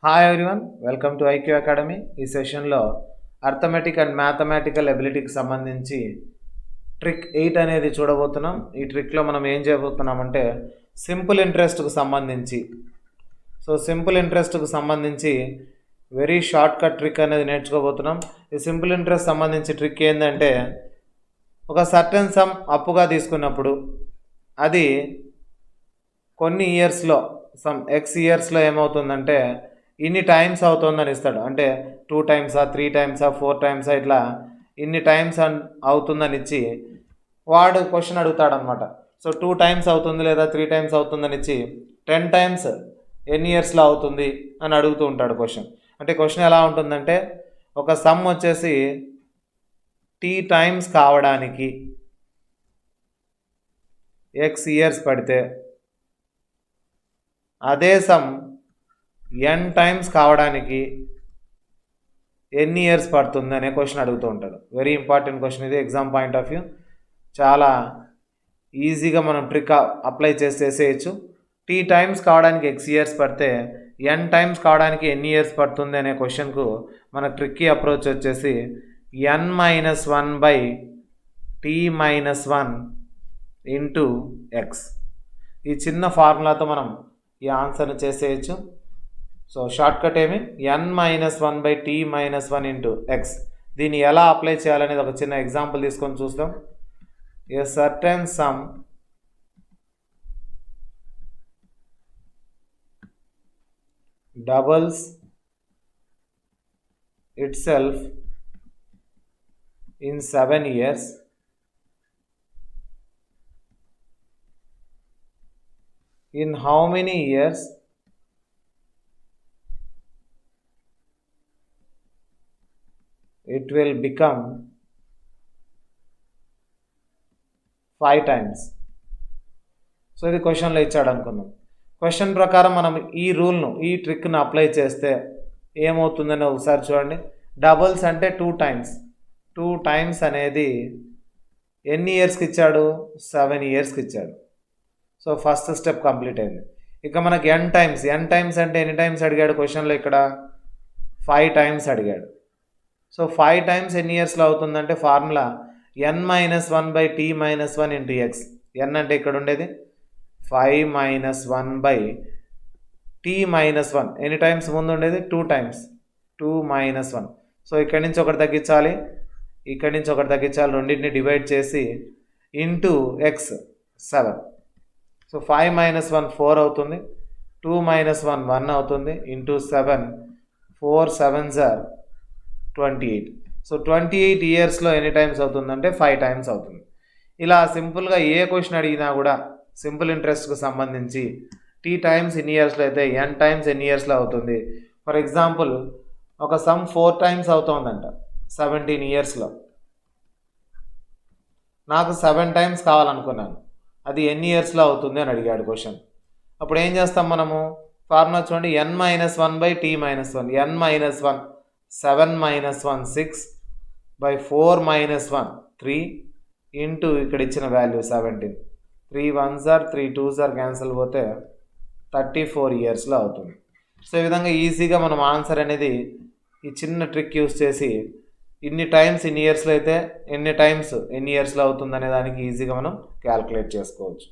Hi everyone, welcome to IQ academy. ఈ సెషన్లో arithmetic and mathematical ఎబిలిటీకి సంబంధించి ట్రిక్ 8 అనేది చూడబోతున్నాం. ఈ ట్రిక్లో మనం ఏం చేయబోతున్నామంటే సింపుల్ ఇంట్రెస్ట్కు సంబంధించి వెరీ షార్ట్ కట్ ట్రిక్ అనేది నేర్చుకోబోతున్నాం. ఈ సింపుల్ ఇంట్రెస్ట్ సంబంధించి ట్రిక్ ఏంటంటే ఒక సర్టెన్ సమ్ అప్పుగా తీసుకున్నప్పుడు అది కొన్ని ఇయర్స్లో సమ్ ఎక్స్ ఇయర్స్లో ఏమవుతుందంటే ఇన్ని టైమ్స్ అవుతుందని ఇస్తాడు. అంటే 2 టైమ్సా 3 టైమ్సా 4 టైమ్సా ఇట్లా ఇన్ని టైమ్స్ అవుతుందని ఇచ్చి వాడు క్వశ్చన్ అడుగుతాడు అనమాట. సో 2 టైమ్స్ అవుతుంది లేదా 3 టైమ్స్ అవుతుందని ఇచ్చి 10 టైమ్స్ ఎన్ని ఇయర్స్లో అవుతుంది అని అడుగుతూ ఉంటాడు క్వశ్చన్. అంటే క్వశ్చన్ ఎలా ఉంటుందంటే ఒక సమ్ వచ్చేసి టీ టైమ్స్ కావడానికి ఎక్స్ ఇయర్స్ పడితే అదే సమ్ n టైమ్స్ కావడానికి ఎన్ని ఇయర్స్ పడుతుంది అనే క్వశ్చన్ అడుగుతూ ఉంటాడు. వెరీ ఇంపార్టెంట్ క్వశ్చన్ ఇది ఎగ్జామ్ పాయింట్ ఆఫ్ వ్యూ. చాలా ఈజీగా మనం ట్రిక్ అప్లై చేసేయచ్చు. టీ టైమ్స్ కావడానికి ఎక్స్ ఇయర్స్ పడితే n టైమ్స్ కావడానికి ఎన్ని ఇయర్స్ పడుతుంది అనే క్వశ్చన్కు మన ట్రిక్కీ అప్రోచ్ వచ్చేసి n-1/t-1 ఇంటూ ఎక్స్. ఈ చిన్న ఫార్ములాతో మనం ఈ ఆన్సర్ని చేసేయచ్చు. సో షార్ట్కట్ ఏమి n-1/t-1 ఇంటూ ఎక్స్. దీన్ని ఎలా అప్లై చేయాలనేది ఒక చిన్న ఎగ్జాంపుల్ తీసుకొని చూస్తాం. A certain some doubles itself in 7 years in how many years it will become 5 times. So ఇది క్వశ్చన్లో ఇచ్చాడు అనుకుందాం. క్వశ్చన్ ప్రకారం మనం ఈ రూల్ను ఈ ట్రిక్ను అప్లై చేస్తే ఏమవుతుందని ఒకసారి చూడండి. డబల్స్ అంటే 2 టైమ్స్. 2 టైమ్స్ అనేది ఎన్ని ఇయర్స్కి ఇచ్చాడు? 7 ఇయర్స్కి ఇచ్చాడు. సో ఫస్ట్ స్టెప్ కంప్లీట్ అయింది. ఇక మనకి n టైమ్స్ అంటే ఎన్ని టైమ్స్ అడిగాడు క్వశ్చన్లో? ఇక్కడ 5 టైమ్స్ అడిగాడు. సో 5 టైమ్స్ ఎన్ని ఇయర్స్లో అవుతుందంటే formula n-1/t-1 into X. n అంటే ఇక్కడ ఉండేది 5-1/t-1. ఎన్ని టైమ్స్ ముందు ఉండేది? 2 టైమ్స్. 2-1. సో ఇక్కడి నుంచి ఒకటి తగ్గించాలి, ఇక్కడి నుంచి ఒకటి తగ్గించాలి. రెండింటిని డివైడ్ చేసి ఇంటూ ఎక్స్ 7. సో 5-1 4 అవుతుంది. 2-1 1 అవుతుంది. Into 7 4 7s are 28. సో 28 ఇయర్స్లో ఎన్ని టైమ్స్ అవుతుందంటే 5 టైమ్స్ అవుతుంది. ఇలా సింపుల్గా ఏ క్వశ్చన్ అడిగినా కూడా సింపుల్ ఇంట్రెస్ట్కు సంబంధించి టీ టైమ్స్ ఎన్ని ఇయర్స్లో అయితే n టైమ్స్ ఎన్ని ఇయర్స్లో అవుతుంది. ఫర్ ఎగ్జాంపుల్ ఒక సమ్ 4 టైమ్స్ అవుతుందంట 17 ఇయర్స్లో. నాకు 7 టైమ్స్ కావాలనుకున్నాను, అది ఎన్ని ఇయర్స్లో అవుతుంది అని అడిగాడు క్వశ్చన్. అప్పుడు ఏం చేస్తాం మనము? ఫార్ములా చూడండి, n-1/t-1. n-1 7-1 6/4-1 3 ఇంటూ ఇక్కడ ఇచ్చిన value 17. 3 1s are 3 2s are cancel పోతే 34 ఇయర్స్లో అవుతుంది. సో ఈ విధంగా ఈజీగా మనం ఆన్సర్ అనేది ఈ చిన్న ట్రిక్ యూస్ చేసి ఇన్ని టైమ్స్ ఇన్ని ఇయర్స్లో అయితే ఎన్ని టైమ్స్ ఎన్ని ఇయర్స్లో అవుతుంది అనే దానికి ఈజీగా మనం క్యాల్కులేట్ చేసుకోవచ్చు.